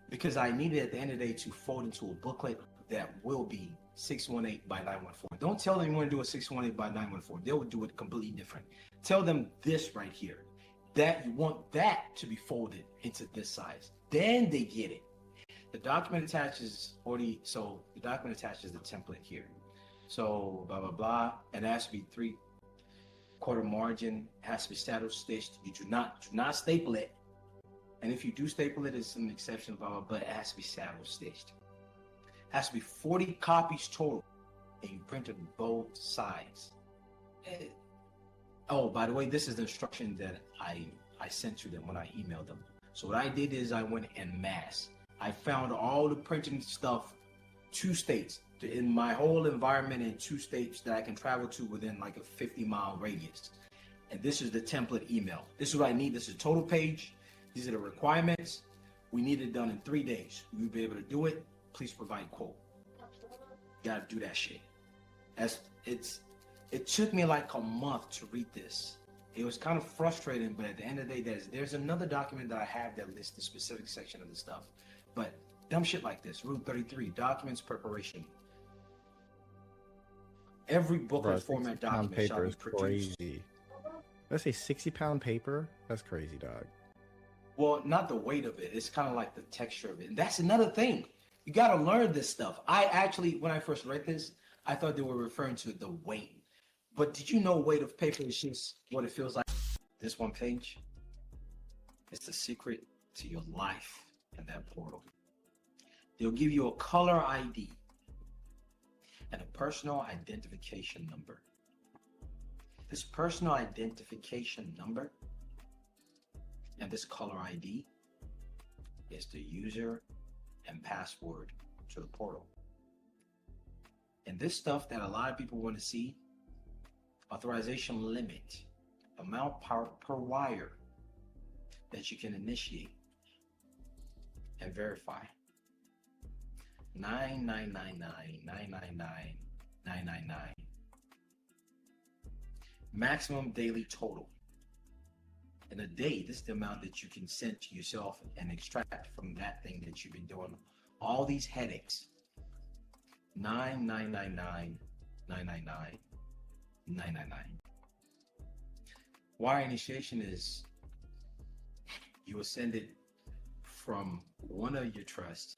because I need it at the end of the day to fold into a booklet that will be 618 by 914. Don't tell them you want to do a 618 by 914. They will do it completely different. Tell them this right here, that you want that to be folded into this size. Then they get it. The document attaches the document attaches the template here. So blah, blah, blah. And it has to be 3/4 margin, it has to be saddle stitched. You do not staple it. And if you do staple it, it's an exception, blah, blah, but it has to be saddle stitched. It has to be 40 copies total. And you printed both sides. Oh, by the way, this is the instruction that I sent to them when I emailed them. So what I did is I went en masse. I found all the printing stuff, 2 states, in my whole environment in 2 states that I can travel to within like a 50-mile radius. And this is the template email. This is what I need. This is a total page. These are the requirements. We need it done in 3 days. You'll be able to do it. Please provide quote. You gotta do that shit. It took me like a month to read this. It was kind of frustrating, but at the end of the day, there's another document that I have that lists the specific section of the stuff. But dumb shit like this, Rule 33, documents preparation. Every booklet format document shall be produced. Crazy. Let's say 60-pound paper. That's crazy, dog. Well, not the weight of it. It's kind of like the texture of it. And that's another thing. You got to learn this stuff. I actually, when I first read this, I thought they were referring to the weight. But did you know weight of paper is just what it feels like? This one page. It's the secret to your life in that portal. They'll give you a color ID and a personal identification number. This personal identification number and this color ID is the user and password to the portal. And this stuff that a lot of people want to see, authorization limit, amount per wire that you can initiate and verify. 9999 999 999. Maximum daily total. In a day, this is the amount that you can send to yourself and extract from that thing that you've been doing. All these headaches. 9999 999 999. Wire initiation is you will send it from one of your trusts.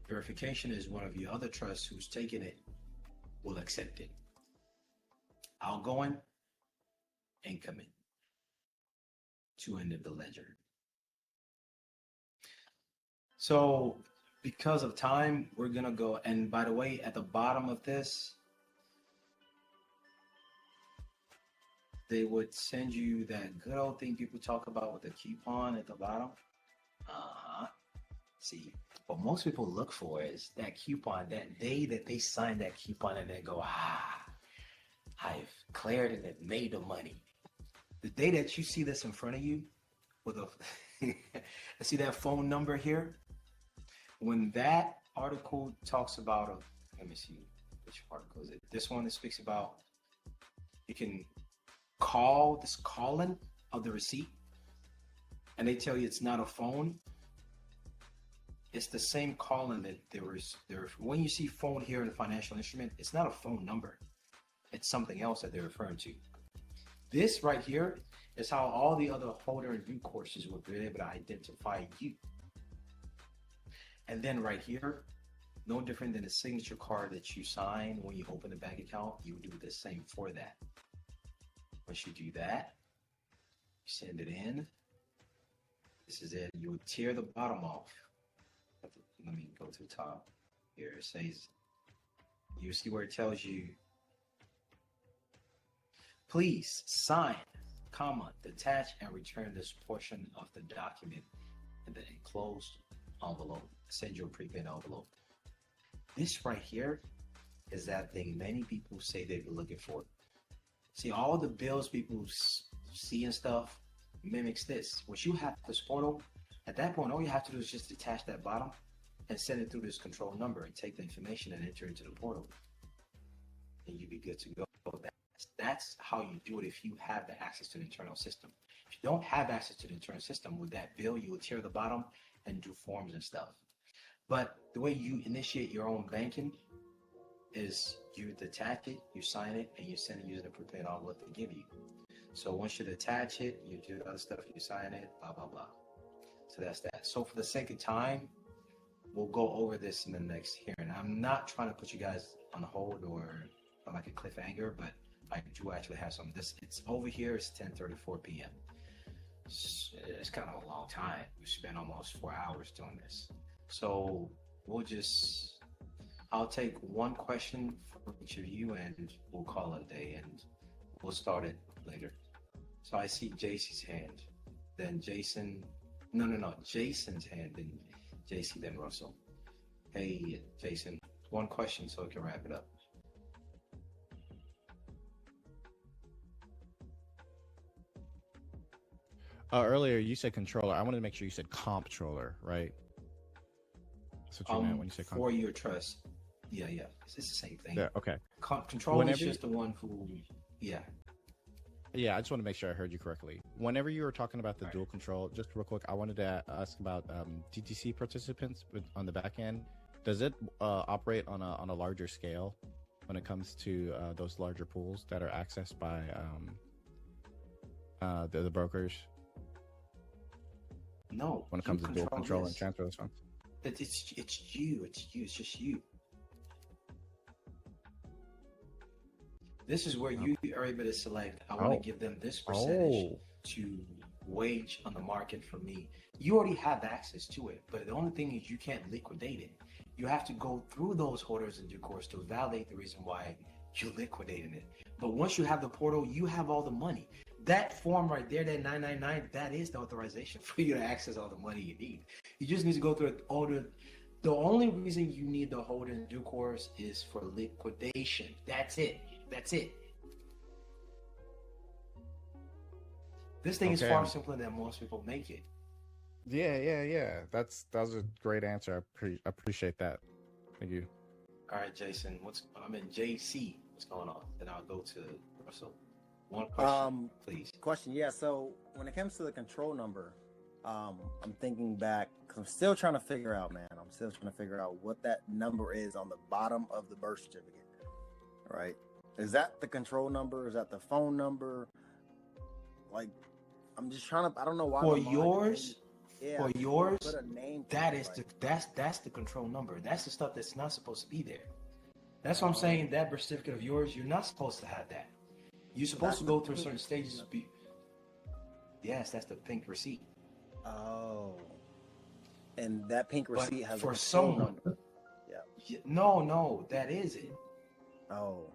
Verification is one of your other trusts who's taking it will accept it. Outgoing, incoming. To end of the ledger. So because of time, we're gonna go, and by the way, at the bottom of this, they would send you that good old thing people talk about with the coupon at the bottom. See, what most people look for is that coupon, that day that they sign that coupon and they go, I've cleared and it made the money. The day that you see this in front of you with see that phone number here, when that article talks about, let me see, which article is it? This one that speaks about, you can call this calling of the receipt and they tell you it's not a phone. It's the same calling that when you see phone here in the financial instrument, it's not a phone number. It's something else that they're referring to. This right here is how all the other holder and view courses will be able to identify you. And then right here, no different than a signature card that you sign when you open a bank account, you do the same for that. Once you do that, you send it in. This is it. You would tear the bottom off. Let me go to the top. Here it says, you see where it tells you, please sign, detach and return this portion of the document in the enclosed envelope. Send you a prepaid envelope. This right here is that thing many people say they've been looking for. See, all the bills people see and stuff, mimics this. Once you have this portal, at that point, all you have to do is just detach that bottom and send it through this control number and take the information and enter into the portal. And you'd be good to go. That's how you do it if you have the access to the internal system. If you don't have access to the internal system, with that bill, you would tear the bottom and do forms and stuff. But the way you initiate your own banking is you detach it, you sign it, and you send it using the prepaid envelope they give you. So once you detach it, you do the other stuff, you sign it, blah, blah, blah. So that's that. So for the sake of time, we'll go over this in the next hearing. I'm not trying to put you guys on hold or like a cliffhanger, but I do actually have some. It's over here. It's 10:34 p.m. It's kind of a long time. We spent almost 4 hours doing this. So I'll take one question for each of you and we'll call it a day and we'll start it later. So I see JC's hand, then Jason. No. Jason's hand, then JC, then Russell. Hey, Jason, one question so we can wrap it up. Earlier you said controller. I wanted to make sure you said comptroller, right? That's what you meant when you said for your trust. Yeah. It's the same thing. Yeah, okay. Controller is just the one who, yeah. Yeah, I just want to make sure I heard you correctly. Whenever you were talking about the dual control, just real quick, I wanted to ask about DTC participants on the back end. Does it operate on a larger scale when it comes to those larger pools that are accessed by the brokers? No. When it comes to dual control and transfer those funds? It's you. It's just you. This is where you are able to select, I want to give them this percentage to wage on the market for me. You already have access to it, but the only thing is you can't liquidate it. You have to go through those holders in due course to validate the reason why you're liquidating it. But once you have the portal, you have all the money. That form right there, that 999, that is the authorization for you to access all the money you need. You just need to go through the only reason you need the holder in due course is for liquidation. That's it. This thing is far simpler than most people make it. Yeah. That was a great answer. I appreciate that. Thank you. All right, Jason. I'm in JC. What's going on? Then I'll go to Russell. One question, please. Question, yeah. So when it comes to the control number, I'm thinking back because I'm still trying to figure out, man. I'm still trying to figure out what that number is on the bottom of the birth certificate, right? Is that the control number? Is that the phone number? Like, I'm just trying to. I don't know why. For yours, put a name. That's the control number. That's the stuff that's not supposed to be there. That's what I'm saying. That birth certificate of yours, you're not supposed to have that. You're supposed to go through certain stages. Yes, that's the pink receipt. Oh, and that pink receipt has for a someone. number. Yeah. No, that is it. Oh,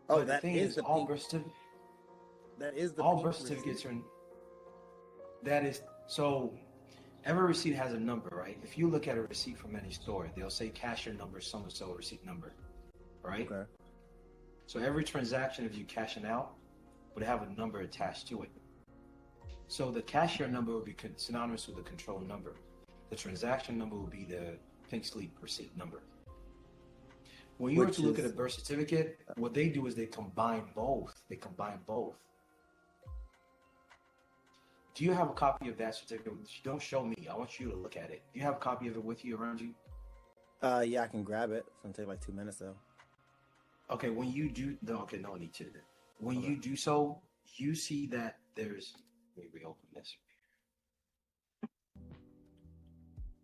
But that is the all pink. birth certificates. That is the All pink birth certificates receipt. That is so. Every receipt has a number, right? If you look at a receipt from any store, they'll say cashier number, so and so receipt number, right? Okay. So every transaction of you cashing out would have a number attached to it. So the cashier number would be synonymous with the control number. The transaction number would be the pink slip receipt number. When you were to look at a birth certificate, what they do is they combine both. Do you have a copy of that certificate? Don't show me. I want you to look at it. Do you have a copy of it with you around you? Yeah, I can grab it. It's gonna take like 2 minutes though. Okay, when you do, no need to. When you do so, you see that there's. Let me reopen this.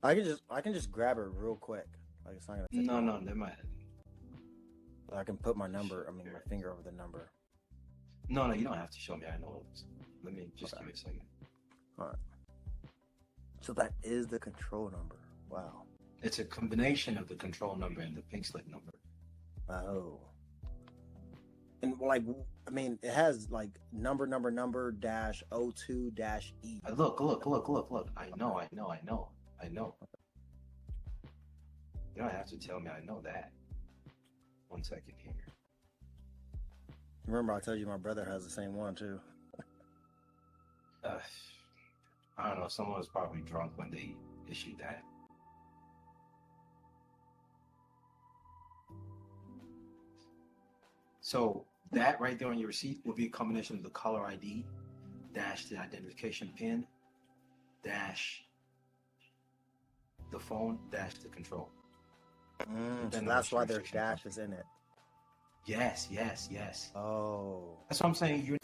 I can just grab it real quick. Like it's not gonna take No, never mind. I can put my number. My finger over the number. No, you don't have to show me. I know it. Let me just give me a second. All right. So that is the control number. Wow. It's a combination of the control number and the pink slip number. Oh. And like, it has like number dash 02 dash E. Look. I know. You don't have to tell me. I know that. 1 second here. Remember, I told you my brother has the same one too. I don't know. Someone was probably drunk when they issued that. So that right there on your receipt will be a combination of the caller ID dash the identification pin dash the phone dash the control. So Then that's why there's there's dashes in it. Yes, yes, yes. Oh. That's what I'm saying. You're